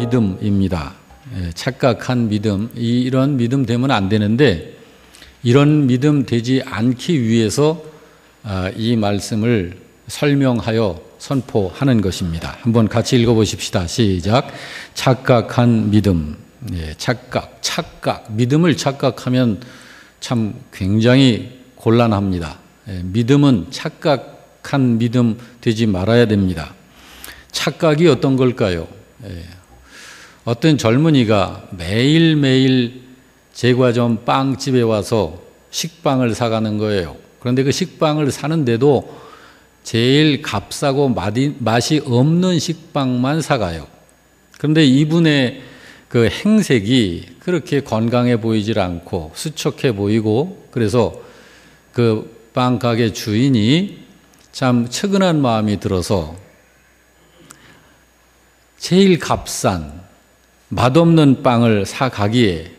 믿음입니다. 착각한 믿음, 이런 믿음 되면 안 되는데 이런 믿음 되지 않기 위해서 이 말씀을 설명하여 선포하는 것입니다. 한번 같이 읽어보십시다. 시작. 착각한 믿음. 착각. 믿음을 착각하면 참 굉장히 곤란합니다. 믿음은 착각한 믿음 되지 말아야 됩니다. 착각이 어떤 걸까요? 어떤 젊은이가 매일매일 제과점 빵집에 와서 식빵을 사가는 거예요. 그런데 그 식빵을 사는데도 제일 값싸고 맛이 없는 식빵만 사가요. 그런데 이분의 그 행색이 그렇게 건강해 보이질 않고 수척해 보이고, 그래서 그 빵가게 주인이 참 측은한 마음이 들어서 제일 값싼 맛없는 빵을 사가기에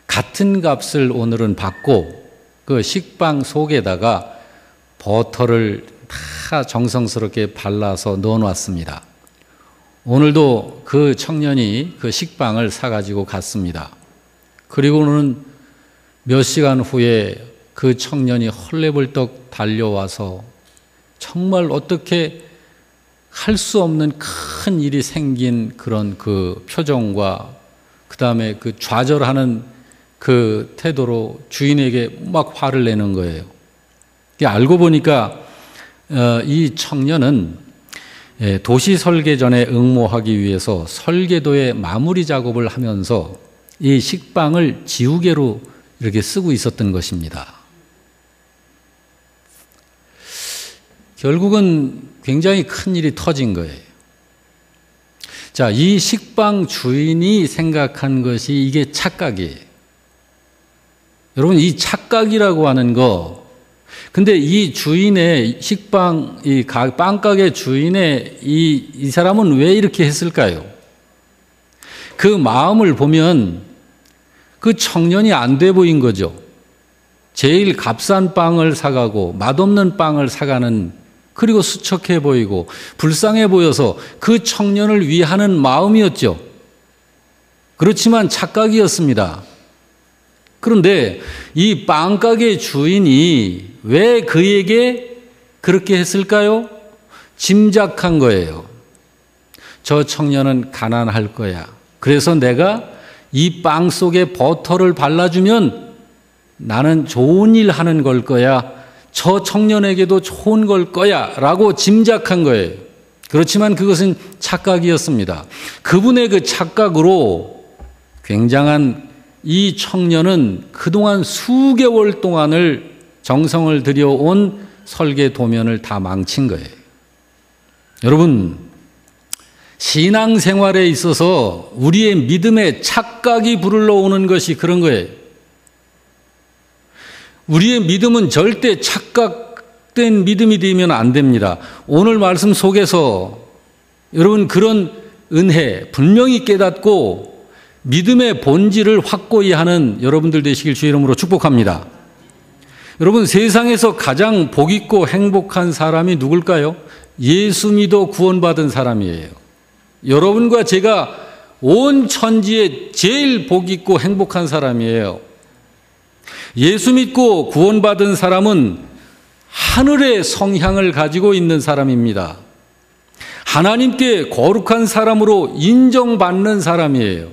같은 값을 오늘은 받고 그 식빵 속에다가 버터를 다 정성스럽게 발라서 넣어놨습니다. 오늘도 그 청년이 그 식빵을 사가지고 갔습니다. 그리고는 몇 시간 후에 그 청년이 헐레벌떡 달려와서 정말 어떻게 할 수 없는 큰 일이 생긴 그런 그 표정과 그 다음에 그 좌절하는 그 태도로 주인에게 막 화를 내는 거예요. 알고 보니까 이 청년은 도시 설계전에 응모하기 위해서 설계도의 마무리 작업을 하면서 이 식빵을 지우개로 이렇게 쓰고 있었던 것입니다. 결국은 굉장히 큰 일이 터진 거예요. 자, 이 식빵 주인이 생각한 것이 이게 착각이에요. 여러분, 이 착각이라고 하는 거, 근데 이 주인의 식빵, 이 빵가게 주인의 이 사람은 왜 이렇게 했을까요? 그 마음을 보면 그 청년이 안 돼 보인 거죠. 제일 값싼 빵을 사가고 맛없는 빵을 사가는, 그리고 수척해 보이고 불쌍해 보여서 그 청년을 위하는 마음이었죠. 그렇지만 착각이었습니다. 그런데 이 빵가게 주인이 왜 그에게 그렇게 했을까요? 짐작한 거예요. 저 청년은 가난할 거야. 그래서 내가 이 빵 속에 버터를 발라주면 나는 좋은 일 하는 걸 거야. 저 청년에게도 좋은 걸 거야 라고 짐작한 거예요. 그렇지만 그것은 착각이었습니다. 그분의 그 착각으로 굉장한 이 청년은 그동안 수개월 동안을 정성을 들여온 설계 도면을 다 망친 거예요. 여러분, 신앙생활에 있어서 우리의 믿음에 착각이 불러오는 것이 그런 거예요. 우리의 믿음은 절대 착각된 믿음이 되면 안 됩니다. 오늘 말씀 속에서 여러분 그런 은혜 분명히 깨닫고 믿음의 본질을 확고히 하는 여러분들 되시길 주의 이름으로 축복합니다. 여러분, 세상에서 가장 복 있고 행복한 사람이 누굴까요? 예수 믿어 구원받은 사람이에요. 여러분과 제가 온 천지에 제일 복 있고 행복한 사람이에요. 예수 믿고 구원받은 사람은 하늘의 성향을 가지고 있는 사람입니다. 하나님께 거룩한 사람으로 인정받는 사람이에요.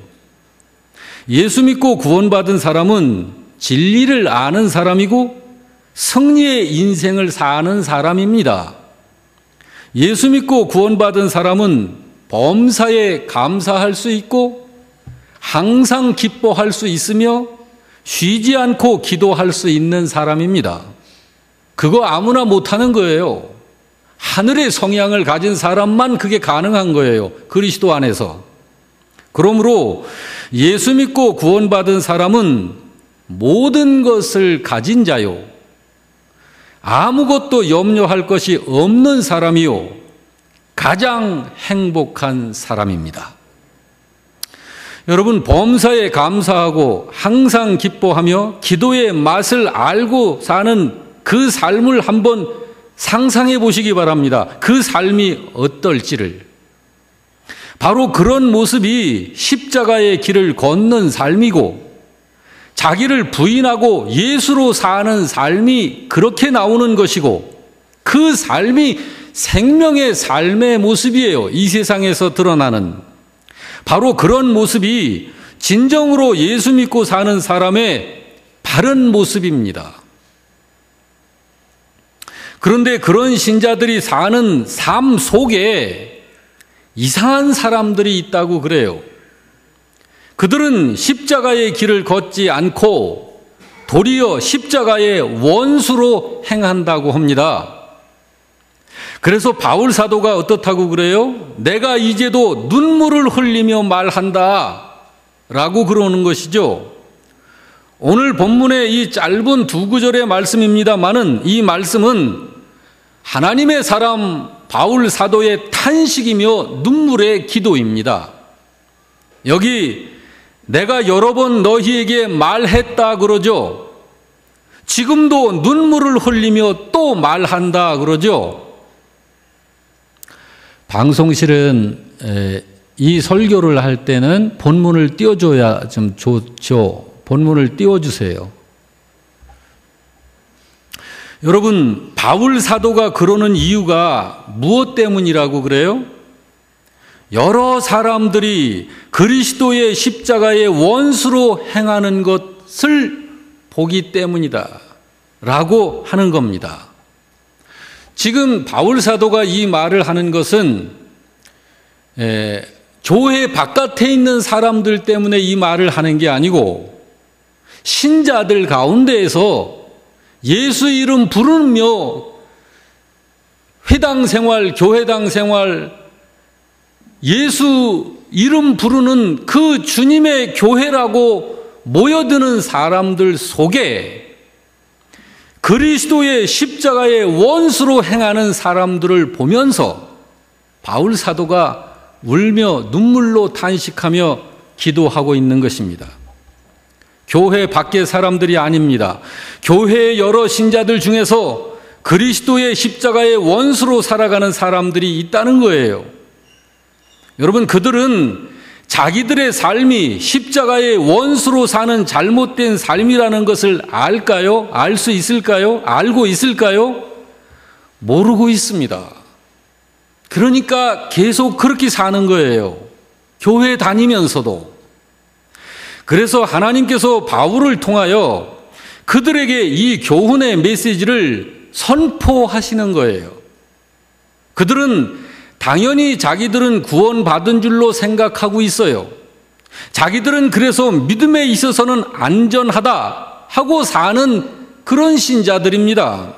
예수 믿고 구원받은 사람은 진리를 아는 사람이고 승리의 인생을 사는 사람입니다. 예수 믿고 구원받은 사람은 범사에 감사할 수 있고 항상 기뻐할 수 있으며 쉬지 않고 기도할 수 있는 사람입니다. 그거 아무나 못하는 거예요. 하늘의 성향을 가진 사람만 그게 가능한 거예요. 그리스도 안에서. 그러므로 예수 믿고 구원받은 사람은 모든 것을 가진 자요, 아무것도 염려할 것이 없는 사람이요, 가장 행복한 사람입니다. 여러분, 범사에 감사하고 항상 기뻐하며 기도의 맛을 알고 사는 그 삶을 한번 상상해 보시기 바랍니다. 그 삶이 어떨지를. 바로 그런 모습이 십자가의 길을 걷는 삶이고 자기를 부인하고 예수로 사는 삶이 그렇게 나오는 것이고 그 삶이 생명의 삶의 모습이에요. 이 세상에서 드러나는 바로 그런 모습이 진정으로 예수 믿고 사는 사람의 바른 모습입니다. 그런데 그런 신자들이 사는 삶 속에 이상한 사람들이 있다고 그래요. 그들은 십자가의 길을 걷지 않고 도리어 십자가의 원수로 행한다고 합니다. 그래서 바울 사도가 어떻다고 그래요? 내가 이제도 눈물을 흘리며 말한다 라고 그러는 것이죠. 오늘 본문의 이 짧은 두 구절의 말씀입니다마는 이 말씀은 하나님의 사람 바울 사도의 탄식이며 눈물의 기도입니다. 여기 내가 여러 번 너희에게 말했다 그러죠. 지금도 눈물을 흘리며 또 말한다 그러죠. 방송실은 이 설교를 할 때는 본문을 띄워줘야 좀 좋죠. 본문을 띄워주세요. 여러분, 바울 사도가 그러는 이유가 무엇 때문이라고 그래요? 여러 사람들이 그리스도의 십자가의 원수로 행하는 것을 보기 때문이다 라고 하는 겁니다. 지금 바울 사도가 이 말을 하는 것은 교회 바깥에 있는 사람들 때문에 이 말을 하는 게 아니고 신자들 가운데에서 예수 이름 부르며 회당 생활, 교회당 생활, 예수 이름 부르는 그 주님의 교회라고 모여드는 사람들 속에 그리스도의 십자가의 원수로 행하는 사람들을 보면서 바울 사도가 울며 눈물로 탄식하며 기도하고 있는 것입니다. 교회 밖의 사람들이 아닙니다. 교회의 여러 신자들 중에서 그리스도의 십자가의 원수로 살아가는 사람들이 있다는 거예요. 여러분, 그들은 자기들의 삶이 십자가의 원수로 사는 잘못된 삶이라는 것을 알까요? 알 수 있을까요? 알고 있을까요? 모르고 있습니다. 그러니까 계속 그렇게 사는 거예요. 교회 다니면서도. 그래서 하나님께서 바울을 통하여 그들에게 이 교훈의 메시지를 선포하시는 거예요. 그들은 당연히 자기들은 구원받은 줄로 생각하고 있어요. 자기들은 그래서 믿음에 있어서는 안전하다 하고 사는 그런 신자들입니다.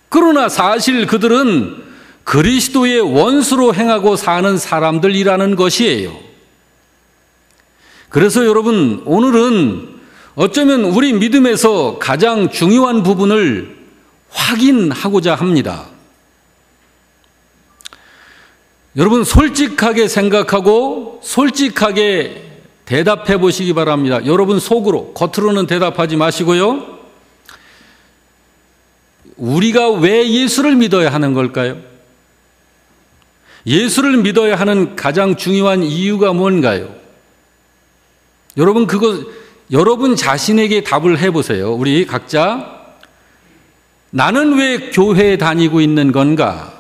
그러나 사실 그들은 그리스도의 원수로 행하고 사는 사람들이라는 것이에요. 그래서 여러분, 오늘은 어쩌면 우리 믿음에서 가장 중요한 부분을 확인하고자 합니다. 여러분, 솔직하게 생각하고 솔직하게 대답해 보시기 바랍니다. 여러분 속으로, 겉으로는 대답하지 마시고요. 우리가 왜 예수를 믿어야 하는 걸까요? 예수를 믿어야 하는 가장 중요한 이유가 뭔가요? 여러분 자신에게 답을 해보세요. 우리 각자. 나는 왜 교회에 다니고 있는 건가?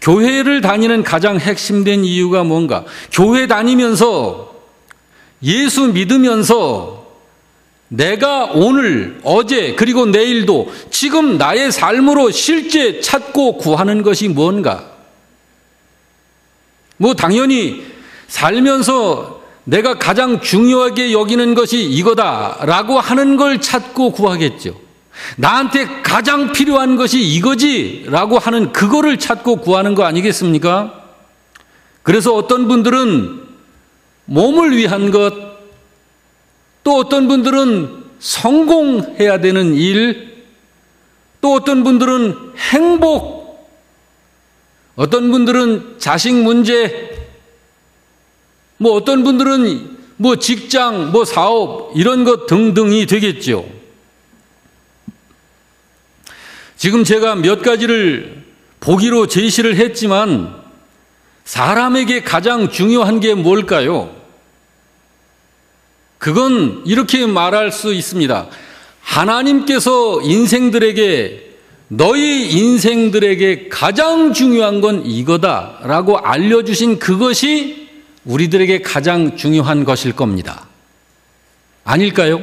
교회를 다니는 가장 핵심된 이유가 뭔가? 교회 다니면서 예수 믿으면서 내가 오늘, 어제, 그리고 내일도 지금 나의 삶으로 실제 찾고 구하는 것이 뭔가? 당연히 살면서 내가 가장 중요하게 여기는 것이 이거다라고 하는 걸 찾고 구하겠죠. 나한테 가장 필요한 것이 이거지라고 하는 그거를 찾고 구하는 거 아니겠습니까? 그래서 어떤 분들은 몸을 위한 것, 또 어떤 분들은 성공해야 되는 일, 또 어떤 분들은 행복, 어떤 분들은 자식 문제, 어떤 분들은 직장, 사업, 이런 것 등등이 되겠죠. 지금 제가 몇 가지를 보기로 제시를 했지만 사람에게 가장 중요한 게 뭘까요? 그건 이렇게 말할 수 있습니다. 하나님께서 너희 인생들에게 가장 중요한 건 이거다라고 알려주신 그것이 우리들에게 가장 중요한 것일 겁니다. 아닐까요?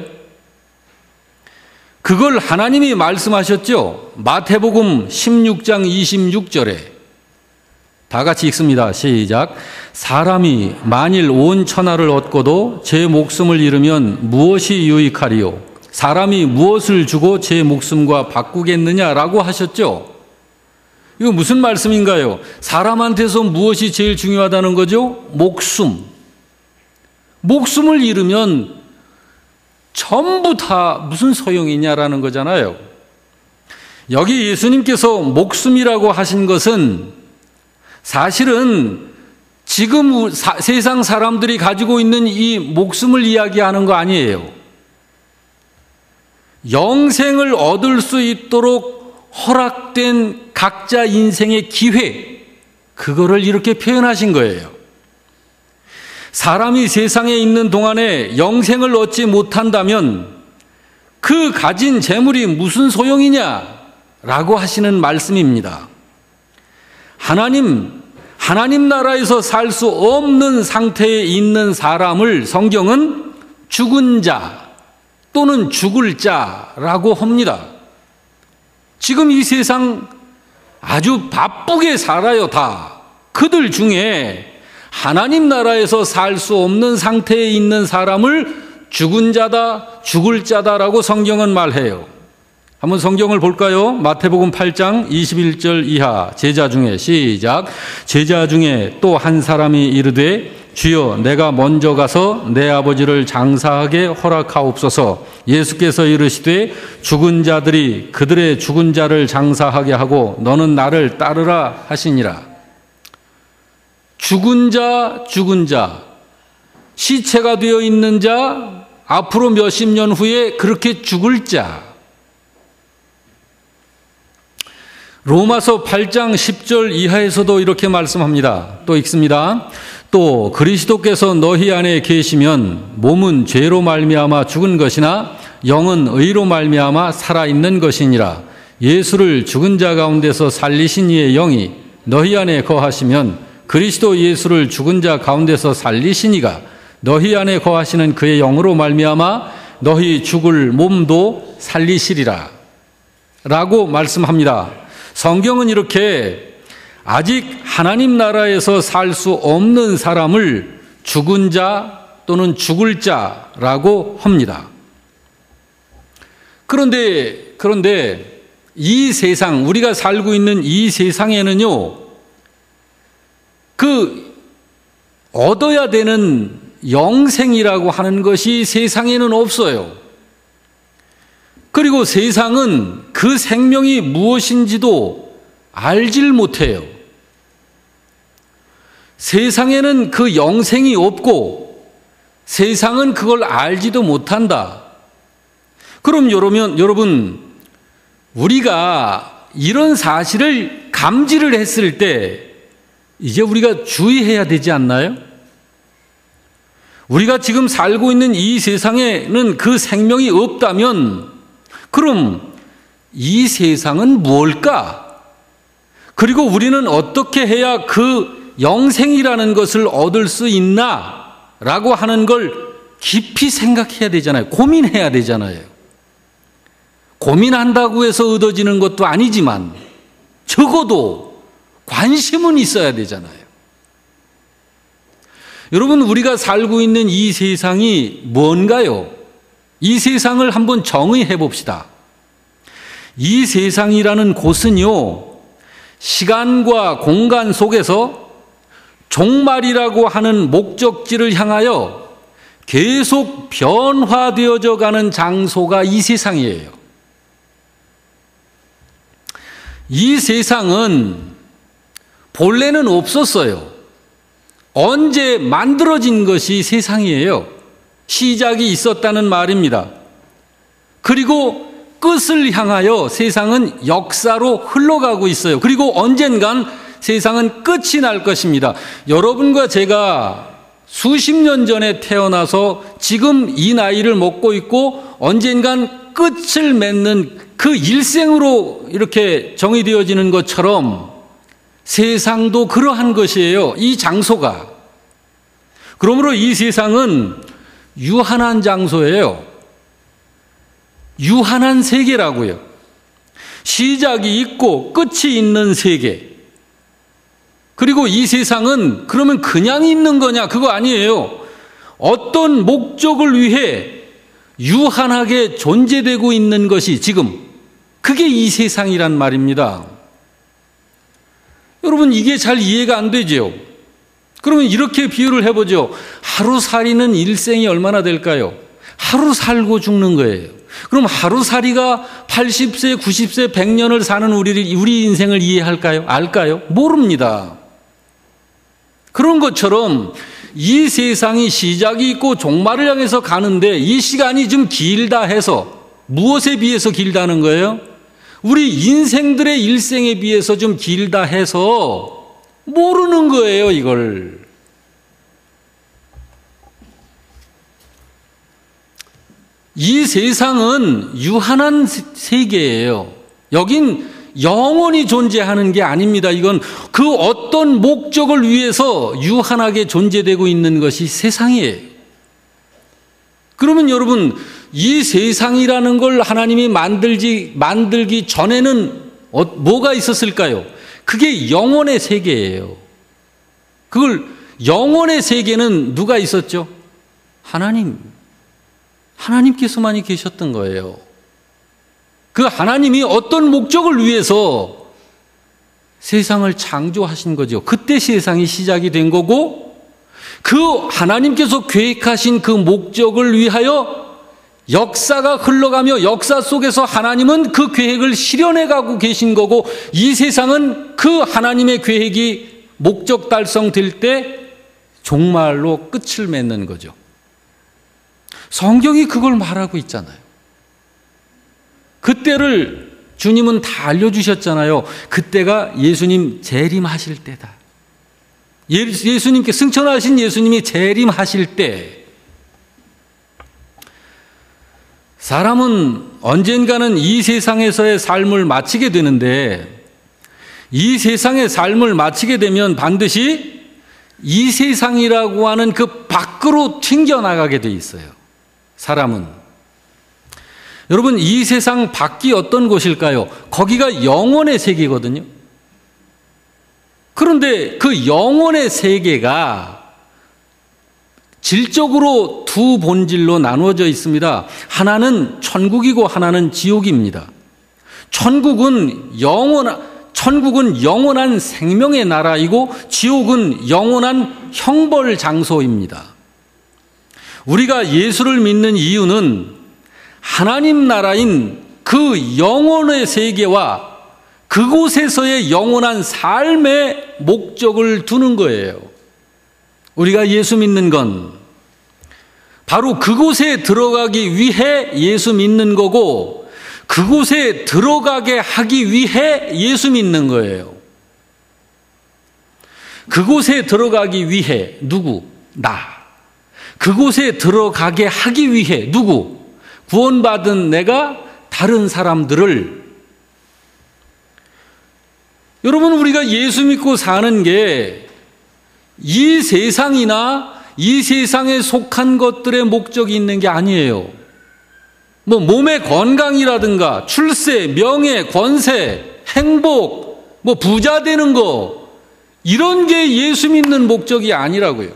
그걸 하나님이 말씀하셨죠. 마태복음 16장 26절에 다 같이 읽습니다. 시작. 사람이 만일 온 천하를 얻고도 제 목숨을 잃으면 무엇이 유익하리요? 사람이 무엇을 주고 제 목숨과 바꾸겠느냐라고 하셨죠. 이거 무슨 말씀인가요? 사람한테서 무엇이 제일 중요하다는 거죠? 목숨. 목숨을 잃으면 전부 다 무슨 소용이냐라는 거잖아요. 여기 예수님께서 목숨이라고 하신 것은 사실은 지금 세상 사람들이 가지고 있는 이 목숨을 이야기하는 거 아니에요. 영생을 얻을 수 있도록 허락된 각자 인생의 기회, 그거를 이렇게 표현하신 거예요. 사람이 세상에 있는 동안에 영생을 얻지 못한다면 그 가진 재물이 무슨 소용이냐라고 하시는 말씀입니다. 하나님 나라에서 살 수 없는 상태에 있는 사람을 성경은 죽은 자 또는 죽을 자라고 합니다. 지금 이 세상 아주 바쁘게 살아요, 다. 그들 중에 하나님 나라에서 살 수 없는 상태에 있는 사람을 죽은 자다, 죽을 자다라고 성경은 말해요. 한번 성경을 볼까요? 마태복음 8장 21절 이하 제자 중에 시작. 제자 중에 또 한 사람이 이르되 주여 내가 먼저 가서 내 아버지를 장사하게 허락하옵소서. 예수께서 이르시되 죽은 자들이 그들의 죽은 자를 장사하게 하고 너는 나를 따르라 하시니라. 죽은 자, 시체가 되어 있는 자, 앞으로 몇십 년 후에 그렇게 죽을 자. 로마서 8장 10절 이하에서도 이렇게 말씀합니다. 또 읽습니다. 또 그리스도께서 너희 안에 계시면 몸은 죄로 말미암아 죽은 것이나 영은 의로 말미암아 살아있는 것이니라. 예수를 죽은 자 가운데서 살리신 이의 영이 너희 안에 거하시면 그리스도 예수를 죽은 자 가운데서 살리신 이가 너희 안에 거하시는 그의 영으로 말미암아 너희 죽을 몸도 살리시리라 라고 말씀합니다. 성경은 이렇게 아직 하나님 나라에서 살 수 없는 사람을 죽은 자 또는 죽을 자라고 합니다. 그런데 이 세상, 우리가 살고 있는 이 세상에는요, 얻어야 되는 영생이라고 하는 것이 세상에는 없어요. 그리고 세상은 그 생명이 무엇인지도 알질 못해요. 세상에는 그 영생이 없고 세상은 그걸 알지도 못한다. 그럼 여러분, 우리가 이런 사실을 감지를 했을 때 이제 우리가 주의해야 되지 않나요? 우리가 지금 살고 있는 이 세상에는 그 생명이 없다면 그럼 이 세상은 뭘까? 그리고 우리는 어떻게 해야 그 영생이라는 것을 얻을 수 있나? 라고 하는 걸 깊이 생각해야 되잖아요. 고민해야 되잖아요. 고민한다고 해서 얻어지는 것도 아니지만 적어도 관심은 있어야 되잖아요. 여러분, 우리가 살고 있는 이 세상이 뭔가요? 이 세상을 한번 정의해 봅시다. 이 세상이라는 곳은요, 시간과 공간 속에서 종말이라고 하는 목적지를 향하여 계속 변화되어져 가는 장소가 이 세상이에요. 이 세상은 본래는 없었어요. 언제 만들어진 것이 세상이에요. 시작이 있었다는 말입니다. 그리고 끝을 향하여 세상은 역사로 흘러가고 있어요. 그리고 언젠간 세상은 끝이 날 것입니다. 여러분과 제가 수십 년 전에 태어나서 지금 이 나이를 먹고 있고 언젠간 끝을 맺는 그 일생으로 이렇게 정의되어지는 것처럼 세상도 그러한 것이에요. 이 장소가. 그러므로 이 세상은 유한한 장소예요. 유한한 세계라고요. 시작이 있고 끝이 있는 세계. 그리고 이 세상은 그러면 그냥 있는 거냐? 그거 아니에요. 어떤 목적을 위해 유한하게 존재되고 있는 것이 지금 그게 이 세상이란 말입니다. 여러분 이게 잘 이해가 안 되죠? 그러면 이렇게 비유를 해보죠. 하루살이는 일생이 얼마나 될까요? 하루 살고 죽는 거예요. 그럼 하루살이가 80세, 90세, 100년을 사는 우리 인생을 이해할까요? 알까요? 모릅니다. 그런 것처럼 이 세상이 시작이 있고 종말을 향해서 가는데 이 시간이 좀 길다 해서 무엇에 비해서 길다는 거예요? 우리 인생들의 일생에 비해서 좀 길다 해서 모르는 거예요, 이걸. 이 세상은 유한한 세계예요. 여긴 영원히 존재하는 게 아닙니다. 이건 그 어떤 목적을 위해서 유한하게 존재되고 있는 것이 세상이에요. 그러면 여러분, 이 세상이라는 걸 하나님이 만들기 전에는 뭐가 있었을까요? 그게 영혼의 세계예요. 그걸 영혼의 세계는 누가 있었죠? 하나님께서만이 계셨던 거예요. 그 하나님이 어떤 목적을 위해서 세상을 창조하신 거죠. 그때 세상이 시작이 된 거고 그 하나님께서 계획하신 그 목적을 위하여 역사가 흘러가며 역사 속에서 하나님은 그 계획을 실현해 가고 계신 거고 이 세상은 그 하나님의 계획이 목적 달성될 때 종말로 끝을 맺는 거죠. 성경이 그걸 말하고 있잖아요. 그때를 주님은 다 알려주셨잖아요. 그때가 예수님 재림하실 때다. 예수님께 승천하신 예수님이 재림하실 때 사람은 언젠가는 이 세상에서의 삶을 마치게 되는데 이 세상의 삶을 마치게 되면 반드시 이 세상이라고 하는 그 밖으로 튕겨나가게 돼 있어요. 사람은. 여러분 이 세상 밖이 어떤 곳일까요? 거기가 영혼의 세계거든요. 그런데 그 영혼의 세계가 질적으로 두 본질로 나누어져 있습니다. 하나는 천국이고 하나는 지옥입니다. 천국은 영원한 생명의 나라이고 지옥은 영원한 형벌 장소입니다. 우리가 예수를 믿는 이유는 하나님 나라인 그 영혼의 세계와 그곳에서의 영원한 삶의 목적을 두는 거예요. 우리가 예수 믿는 건 바로 그곳에 들어가기 위해 예수 믿는 거고 그곳에 들어가게 하기 위해 예수 믿는 거예요. 그곳에 들어가기 위해 누구? 나. 그곳에 들어가게 하기 위해 누구? 구원받은 내가 다른 사람들을. 여러분 우리가 예수 믿고 사는 게 이 세상이나 이 세상에 속한 것들의 목적이 있는 게 아니에요. 뭐 몸의 건강이라든가 출세, 명예, 권세, 행복, 뭐 부자 되는 거 이런 게 예수 믿는 목적이 아니라고요.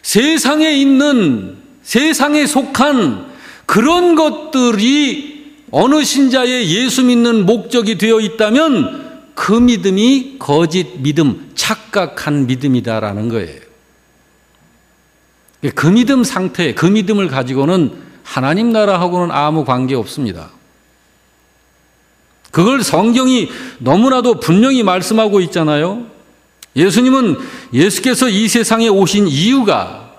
세상에 있는 세상에 속한 그런 것들이 어느 신자의 예수 믿는 목적이 되어 있다면 그 믿음이 거짓 믿음, 착각한 믿음이다라는 거예요. 그 믿음 상태, 그 믿음을 가지고는 하나님 나라하고는 아무 관계 없습니다. 그걸 성경이 너무나도 분명히 말씀하고 있잖아요. 예수께서 이 세상에 오신 이유가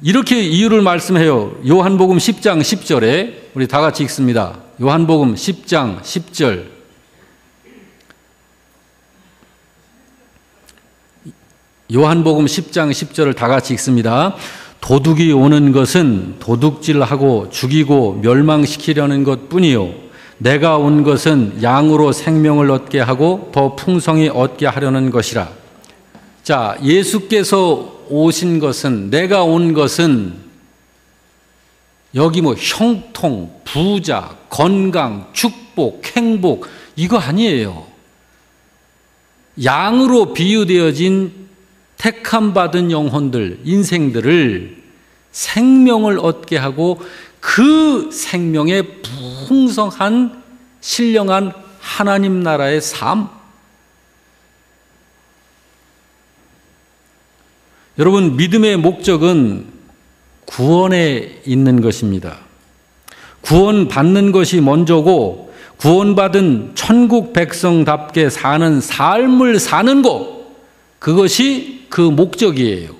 이렇게 이유를 말씀해요. 요한복음 10장 10절에 우리 다 같이 읽습니다. 요한복음 10장 10절 요한복음 10장 10절을 다 같이 읽습니다. 도둑이 오는 것은 도둑질하고 죽이고 멸망시키려는 것뿐이요 내가 온 것은 양으로 생명을 얻게 하고 더 풍성히 얻게 하려는 것이라. 자, 예수께서 오신 것은, 내가 온 것은 여기 뭐 형통, 부자, 건강, 축복, 행복 이거 아니에요. 양으로 비유되어진 택함 받은 영혼들, 인생들을 생명을 얻게 하고 그 생명의 풍성한 신령한 하나님 나라의 삶. 여러분, 믿음의 목적은 구원에 있는 것입니다. 구원받는 것이 먼저고 구원받은 천국 백성답게 사는 삶을 사는 것, 그것이 그 목적이에요.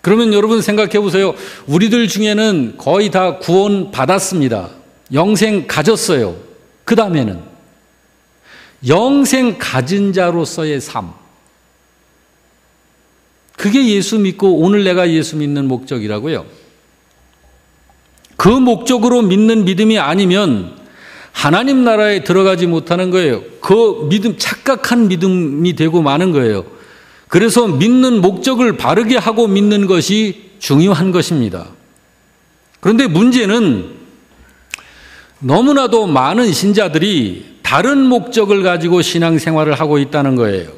그러면 여러분 생각해 보세요. 우리들 중에는 거의 다 구원받았습니다. 영생 가졌어요. 그 다음에는 영생 가진 자로서의 삶. 그게 예수 믿고 오늘 내가 예수 믿는 목적이라고요. 그 목적으로 믿는 믿음이 아니면 하나님 나라에 들어가지 못하는 거예요. 그 믿음, 착각한 믿음이 되고 마는 거예요. 그래서 믿는 목적을 바르게 하고 믿는 것이 중요한 것입니다. 그런데 문제는 너무나도 많은 신자들이 다른 목적을 가지고 신앙생활을 하고 있다는 거예요.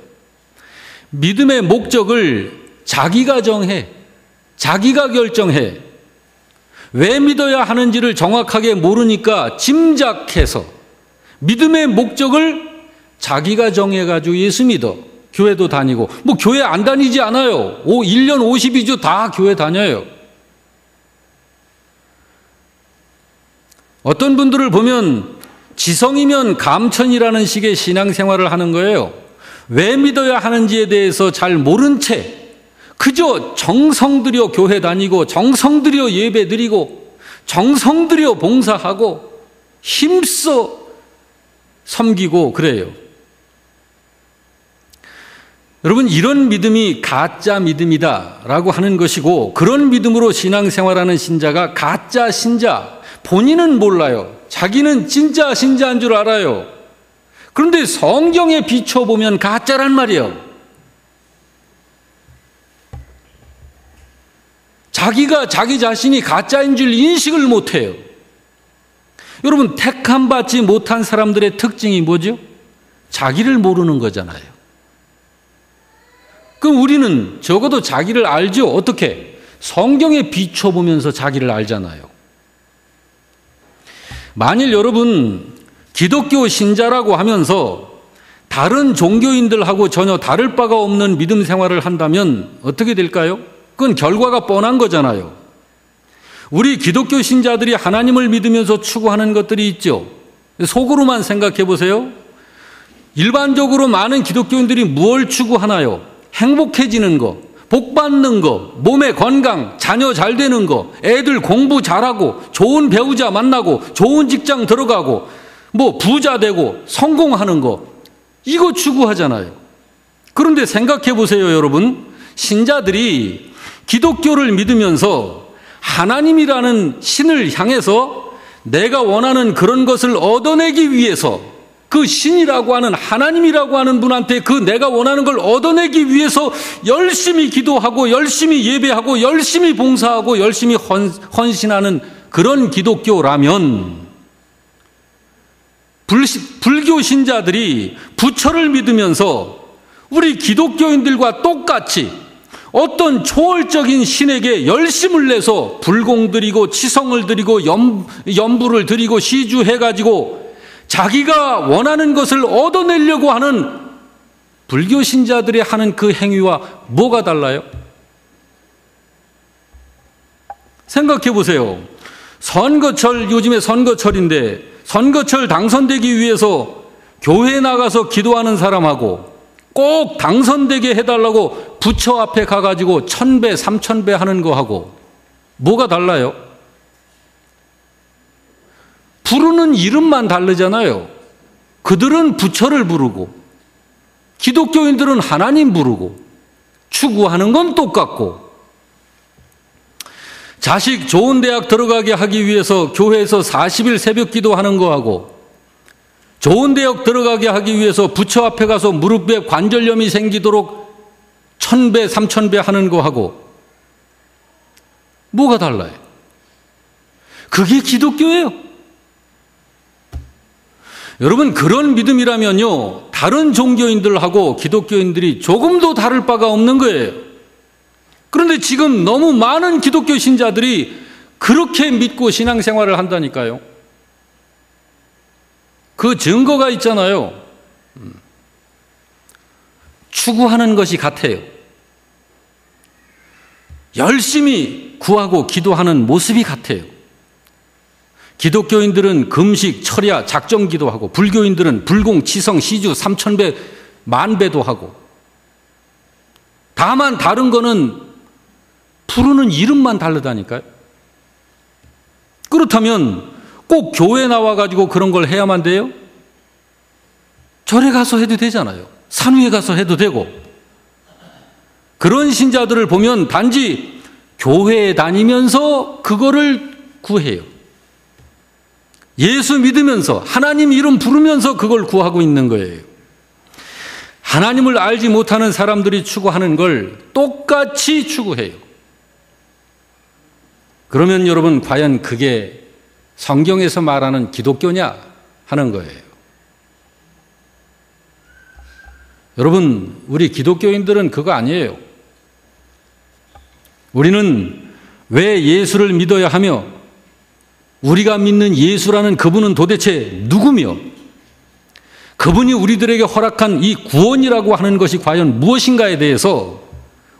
믿음의 목적을 자기가 정해, 자기가 결정해. 왜 믿어야 하는지를 정확하게 모르니까 짐작해서 믿음의 목적을 자기가 정해가지고 예수 믿어. 교회도 다니고, 뭐 교회 안 다니지 않아요. 1년 52주 다 교회 다녀요. 어떤 분들을 보면 지성이면 감천이라는 식의 신앙생활을 하는 거예요. 왜 믿어야 하는지에 대해서 잘 모른 채 그저 정성 들여 교회 다니고 정성 들여 예배 드리고 정성 들여 봉사하고 힘써 섬기고 그래요. 여러분, 이런 믿음이 가짜 믿음이다라고 하는 것이고, 그런 믿음으로 신앙생활하는 신자가 가짜 신자, 본인은 몰라요. 자기는 진짜 신자인 줄 알아요. 그런데 성경에 비춰보면 가짜란 말이에요. 자기가 자기 자신이 가짜인 줄 인식을 못해요. 여러분, 택함 받지 못한 사람들의 특징이 뭐죠? 자기를 모르는 거잖아요. 그럼 우리는 적어도 자기를 알죠. 어떻게? 성경에 비춰보면서 자기를 알잖아요. 만일 여러분 기독교 신자라고 하면서 다른 종교인들하고 전혀 다를 바가 없는 믿음 생활을 한다면 어떻게 될까요? 그건 결과가 뻔한 거잖아요. 우리 기독교 신자들이 하나님을 믿으면서 추구하는 것들이 있죠. 속으로만 생각해 보세요. 일반적으로 많은 기독교인들이 무엇을 추구하나요? 행복해지는 거, 복 받는 거, 몸의 건강, 자녀 잘 되는 거, 애들 공부 잘하고, 좋은 배우자 만나고, 좋은 직장 들어가고, 뭐 부자 되고, 성공하는 거, 이거 추구하잖아요. 그런데 생각해 보세요, 여러분. 신자들이 기독교를 믿으면서 하나님이라는 신을 향해서 내가 원하는 그런 것을 얻어내기 위해서, 그 신이라고 하는, 하나님이라고 하는 분한테 그 내가 원하는 걸 얻어내기 위해서 열심히 기도하고 열심히 예배하고 열심히 봉사하고 열심히 헌신하는 그런 기독교라면, 불교 신자들이 부처를 믿으면서 우리 기독교인들과 똑같이 어떤 초월적인 신에게 열심을 내서 불공 드리고 치성을 드리고 염불을 드리고 시주해가지고 자기가 원하는 것을 얻어내려고 하는 불교 신자들이 하는 그 행위와 뭐가 달라요? 생각해 보세요. 선거철, 요즘에 선거철인데 선거철 당선되기 위해서 교회에 나가서 기도하는 사람하고 꼭 당선되게 해달라고 부처 앞에 가가지고 1000배, 3000배 하는 거하고 뭐가 달라요? 부르는 이름만 다르잖아요. 그들은 부처를 부르고 기독교인들은 하나님 부르고 추구하는 건 똑같고, 자식 좋은 대학 들어가게 하기 위해서 교회에서 40일 새벽 기도하는 거하고, 좋은 대학 들어가게 하기 위해서 부처 앞에 가서 무릎에 관절염이 생기도록 1000배, 3000배 하는 거하고 뭐가 달라요? 그게 기독교예요. 여러분, 그런 믿음이라면요, 다른 종교인들하고 기독교인들이 조금도 다를 바가 없는 거예요. 그런데 지금 너무 많은 기독교 신자들이 그렇게 믿고 신앙생활을 한다니까요. 그 증거가 있잖아요. 추구하는 것이 같아요. 열심히 구하고 기도하는 모습이 같아요. 기독교인들은 금식, 철야, 작정 기도하고, 불교인들은 불공, 치성, 시주 3000배, 10,000배도 하고. 다만 다른 거는 부르는 이름만 다르다니까요. 그렇다면 꼭 교회 나와가지고 그런 걸 해야만 돼요? 절에 가서 해도 되잖아요. 산 위에 가서 해도 되고. 그런 신자들을 보면 단지 교회에 다니면서 그거를 구해요. 예수 믿으면서 하나님 이름 부르면서 그걸 구하고 있는 거예요. 하나님을 알지 못하는 사람들이 추구하는 걸 똑같이 추구해요. 그러면 여러분, 과연 그게 성경에서 말하는 기독교냐 하는 거예요. 여러분, 우리 기독교인들은 그거 아니에요. 우리는 왜 예수를 믿어야 하며, 우리가 믿는 예수라는 그분은 도대체 누구며, 그분이 우리들에게 허락한 이 구원이라고 하는 것이 과연 무엇인가에 대해서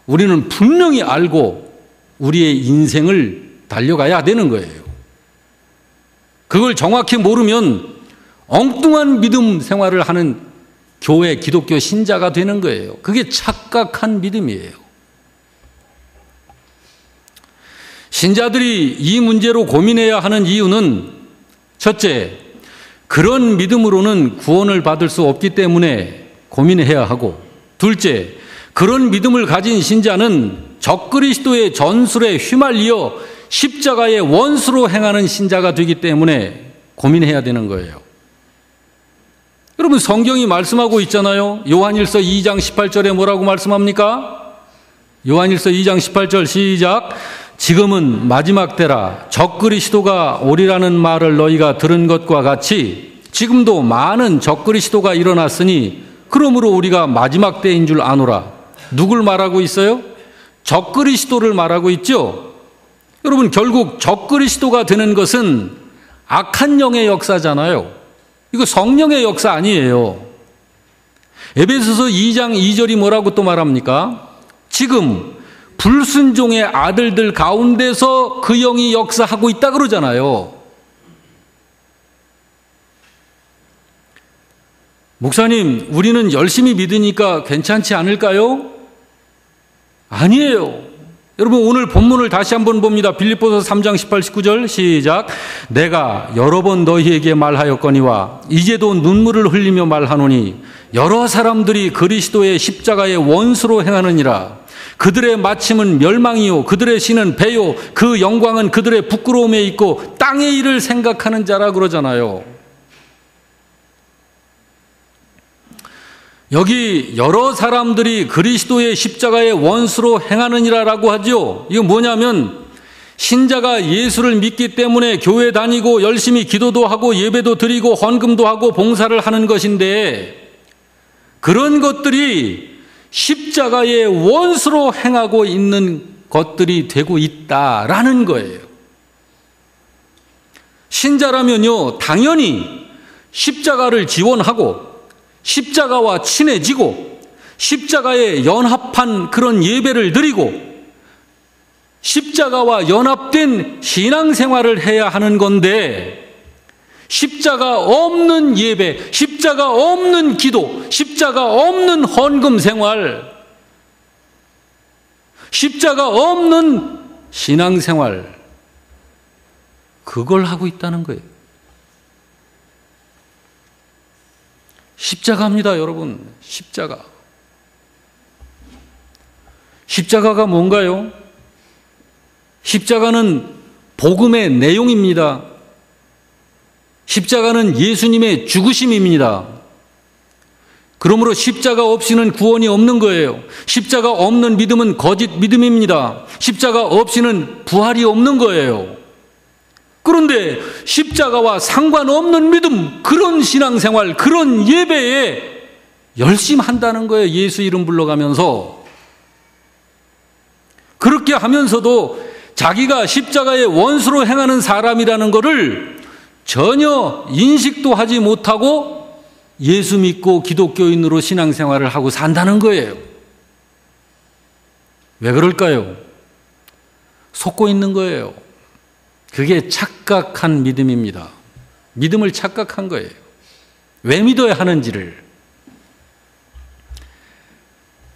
우리는 분명히 알고 우리의 인생을 달려가야 되는 거예요. 그걸 정확히 모르면 엉뚱한 믿음 생활을 하는 교회 기독교 신자가 되는 거예요. 그게 착각한 믿음이에요. 신자들이 이 문제로 고민해야 하는 이유는, 첫째, 그런 믿음으로는 구원을 받을 수 없기 때문에 고민해야 하고, 둘째, 그런 믿음을 가진 신자는 적그리스도의 전술에 휘말려 십자가의 원수로 행하는 신자가 되기 때문에 고민해야 되는 거예요. 여러분, 성경이 말씀하고 있잖아요. 요한일서 2장 18절에 뭐라고 말씀합니까? 요한일서 2장 18절 시작. 지금은 마지막 때라. 적그리스도가 오리라는 말을 너희가 들은 것과 같이 지금도 많은 적그리스도가 일어났으니 그러므로 우리가 마지막 때인 줄 아노라. 누굴 말하고 있어요? 적그리스도를 말하고 있죠. 여러분, 결국 적그리스도가 되는 것은 악한 영의 역사잖아요. 이거 성령의 역사 아니에요. 에베소서 2장 2절이 뭐라고 또 말합니까? 지금 불순종의 아들들 가운데서 그 영이 역사하고 있다 그러잖아요. 목사님, 우리는 열심히 믿으니까 괜찮지 않을까요? 아니에요. 여러분, 오늘 본문을 다시 한번 봅니다. 빌립보서 3장 18, 19절 시작. 내가 여러 번 너희에게 말하였거니와 이제도 눈물을 흘리며 말하노니 여러 사람들이 그리스도의 십자가의 원수로 행하느니라. 그들의 마침은 멸망이요 그들의 신은 배요 그 영광은 그들의 부끄러움에 있고 땅의 일을 생각하는 자라 그러잖아요. 여기 여러 사람들이 그리스도의 십자가의 원수로 행하느니라라고 하죠. 이거 뭐냐면, 신자가 예수를 믿기 때문에 교회 다니고 열심히 기도도 하고 예배도 드리고 헌금도 하고 봉사를 하는 것인데, 그런 것들이 십자가의 원수로 행하고 있는 것들이 되고 있다라는 거예요. 신자라면요, 당연히 십자가를 지원하고 십자가와 친해지고 십자가에 연합한 그런 예배를 드리고 십자가와 연합된 신앙생활을 해야 하는 건데, 십자가 없는 예배, 십자가 없는 기도, 십자가 없는 헌금 생활, 십자가 없는 신앙생활, 그걸 하고 있다는 거예요. 십자가입니다, 여러분. 십자가. 십자가가 뭔가요? 십자가는 복음의 내용입니다. 십자가는 예수님의 죽으심입니다. 그러므로 십자가 없이는 구원이 없는 거예요. 십자가 없는 믿음은 거짓 믿음입니다. 십자가 없이는 부활이 없는 거예요. 그런데 십자가와 상관없는 믿음, 그런 신앙생활, 그런 예배에 열심히 한다는 거예요. 예수 이름 불러가면서. 그렇게 하면서도 자기가 십자가의 원수로 행하는 사람이라는 것을 전혀 인식도 하지 못하고 예수 믿고 기독교인으로 신앙생활을 하고 산다는 거예요. 왜 그럴까요? 속고 있는 거예요. 그게 착각한 믿음입니다. 믿음을 착각한 거예요. 왜 믿어야 하는지를.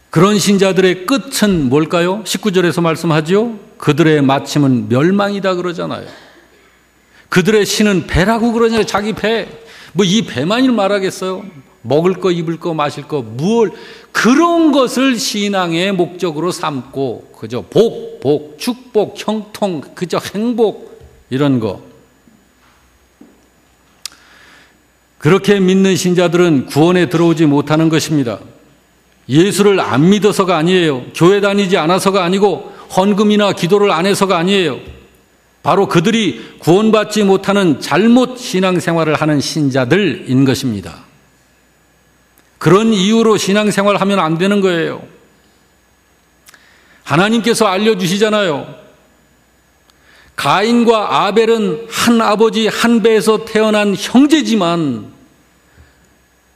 그런 신자들의 끝은 뭘까요? 19절에서 말씀하죠. 그들의 마침은 멸망이다 그러잖아요. 그들의 신은 배라고 그러잖아요. 자기 배. 뭐 이 배만을 말하겠어요? 먹을 거, 입을 거, 마실 거, 무얼 그런 것을 신앙의 목적으로 삼고 그저 복, 축복, 형통, 그저 행복 이런 거. 그렇게 믿는 신자들은 구원에 들어오지 못하는 것입니다. 예수를 안 믿어서가 아니에요. 교회 다니지 않아서가 아니고 헌금이나 기도를 안 해서가 아니에요. 바로 그들이 구원받지 못하는 잘못 신앙생활을 하는 신자들인 것입니다. 그런 이유로 신앙생활하면 안 되는 거예요. 하나님께서 알려주시잖아요. 가인과 아벨은 한 아버지 한 배에서 태어난 형제지만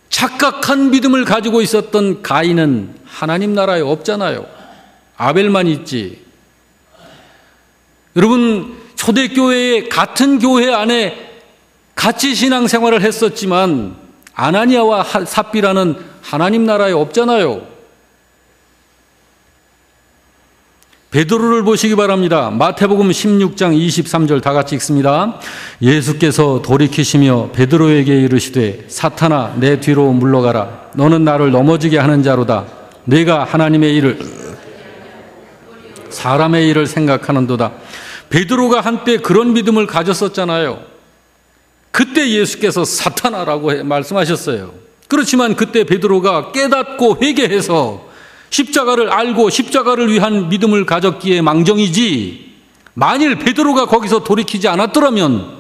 착각한 믿음을 가지고 있었던 가인은 하나님 나라에 없잖아요. 아벨만 있지. 여러분, 초대교회의 같은 교회 안에 같이 신앙생활을 했었지만 아나니아와 삽비라는 하나님 나라에 없잖아요. 베드로를 보시기 바랍니다. 마태복음 16장 23절 다 같이 읽습니다. 예수께서 돌이키시며 베드로에게 이르시되 사탄아 내 뒤로 물러가라. 너는 나를 넘어지게 하는 자로다. 네가 하나님의 일을 사람의 일을 생각하는도다. 베드로가 한때 그런 믿음을 가졌었잖아요. 그때 예수께서 사탄아라고 말씀하셨어요. 그렇지만 그때 베드로가 깨닫고 회개해서 십자가를 알고 십자가를 위한 믿음을 가졌기에 망정이지, 만일 베드로가 거기서 돌이키지 않았더라면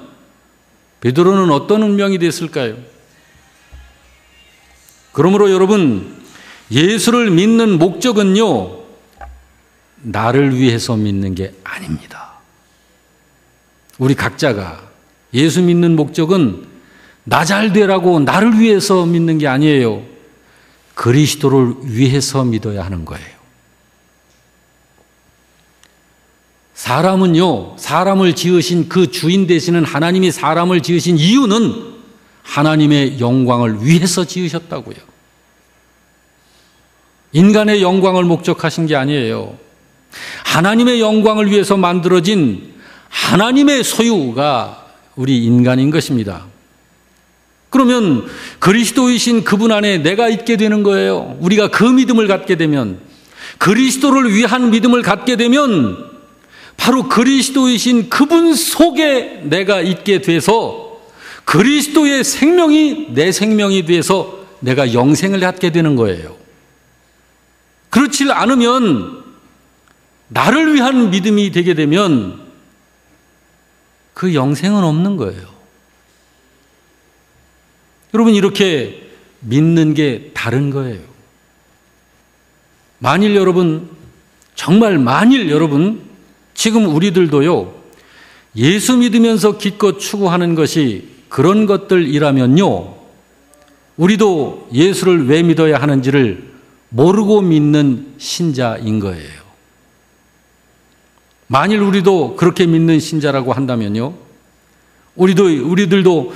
베드로는 어떤 운명이 됐을까요? 그러므로 여러분, 예수를 믿는 목적은요, 나를 위해서 믿는 게 아닙니다. 우리 각자가 예수 믿는 목적은 나 잘 되라고 나를 위해서 믿는 게 아니에요. 그리스도를 위해서 믿어야 하는 거예요. 사람은요, 사람을 지으신 그 주인 되시는 하나님이 사람을 지으신 이유는 하나님의 영광을 위해서 지으셨다고요. 인간의 영광을 목적하신 게 아니에요. 하나님의 영광을 위해서 만들어진 하나님의 소유가 우리 인간인 것입니다. 그러면 그리스도이신 그분 안에 내가 있게 되는 거예요. 우리가 그 믿음을 갖게 되면, 그리스도를 위한 믿음을 갖게 되면 바로 그리스도이신 그분 속에 내가 있게 돼서 그리스도의 생명이 내 생명이 돼서 내가 영생을 갖게 되는 거예요. 그렇지 않으면, 나를 위한 믿음이 되게 되면 그 영생은 없는 거예요. 여러분, 이렇게 믿는 게 다른 거예요. 만일 여러분, 정말 만일 여러분, 지금 우리들도요, 예수 믿으면서 기껏 추구하는 것이 그런 것들이라면요, 우리도 예수를 왜 믿어야 하는지를 모르고 믿는 신자인 거예요. 만일 우리도 그렇게 믿는 신자라고 한다면요, 우리들도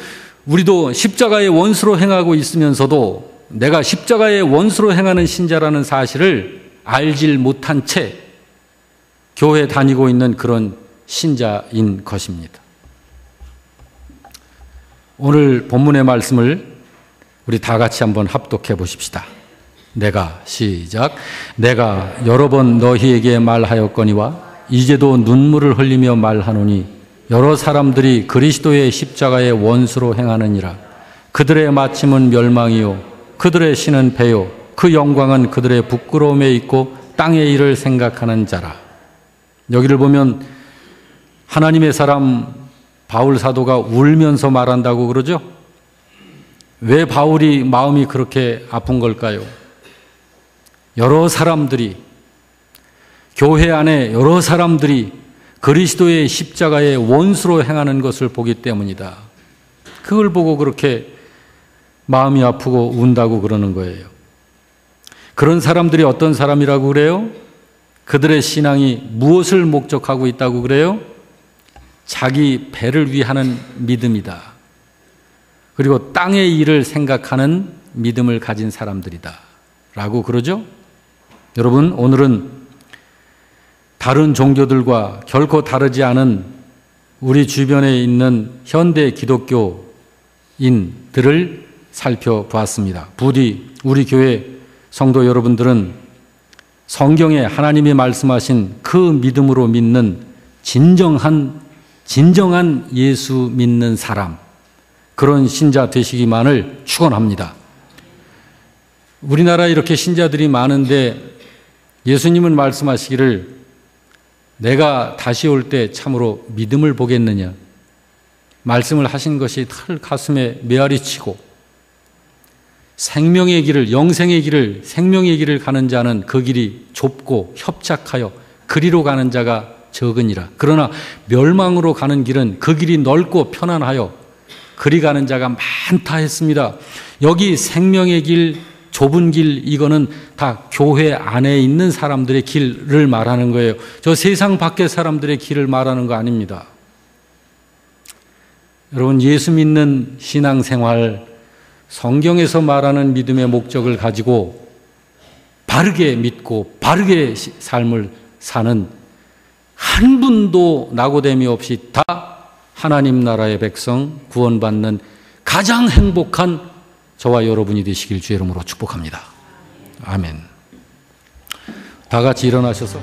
십자가의 원수로 행하고 있으면서도 내가 십자가의 원수로 행하는 신자라는 사실을 알질 못한 채 교회 다니고 있는 그런 신자인 것입니다. 오늘 본문의 말씀을 우리 다 같이 한번 합독해 보십시다. 시작. 내가 여러 번 너희에게 말하였거니와 이제도 눈물을 흘리며 말하노니 여러 사람들이 그리스도의 십자가의 원수로 행하느니라. 그들의 마침은 멸망이요 그들의 신은 배요 그 영광은 그들의 부끄러움에 있고 땅의 일을 생각하는 자라. 여기를 보면 하나님의 사람 바울 사도가 울면서 말한다고 그러죠. 왜 바울이 마음이 그렇게 아픈 걸까요? 여러 사람들이, 교회 안에 여러 사람들이 그리스도의 십자가의 원수로 행하는 것을 보기 때문이다. 그걸 보고 그렇게 마음이 아프고 운다고 그러는 거예요. 그런 사람들이 어떤 사람이라고 그래요? 그들의 신앙이 무엇을 목적하고 있다고 그래요? 자기 배를 위하는 믿음이다. 그리고 땅의 일을 생각하는 믿음을 가진 사람들이다 라고 그러죠. 여러분, 오늘은 다른 종교들과 결코 다르지 않은 우리 주변에 있는 현대 기독교인들을 살펴보았습니다. 부디 우리 교회 성도 여러분들은 성경에 하나님이 말씀하신 그 믿음으로 믿는 진정한 예수 믿는 사람, 그런 신자 되시기만을 축원합니다. 우리나라에 이렇게 신자들이 많은데 예수님은 말씀하시기를 내가 다시 올 때 참으로 믿음을 보겠느냐 말씀을 하신 것이 털 가슴에 메아리치고 생명의 길을, 영생의 길을, 생명의 길을 가는 자는 그 길이 좁고 협착하여 그리로 가는 자가 적으니라. 그러나 멸망으로 가는 길은 그 길이 넓고 편안하여 그리 가는 자가 많다 했습니다. 여기 생명의 길, 좁은 길, 이거는 다 교회 안에 있는 사람들의 길을 말하는 거예요. 저 세상 밖의 사람들의 길을 말하는 거 아닙니다. 여러분, 예수 믿는 신앙생활, 성경에서 말하는 믿음의 목적을 가지고 바르게 믿고 바르게 삶을 사는 한 분도 낙오됨이 없이 다 하나님 나라의 백성, 구원받는 가장 행복한 저와 여러분이 되시길 주의 이름으로 축복합니다. 아멘. 다 같이 일어나셔서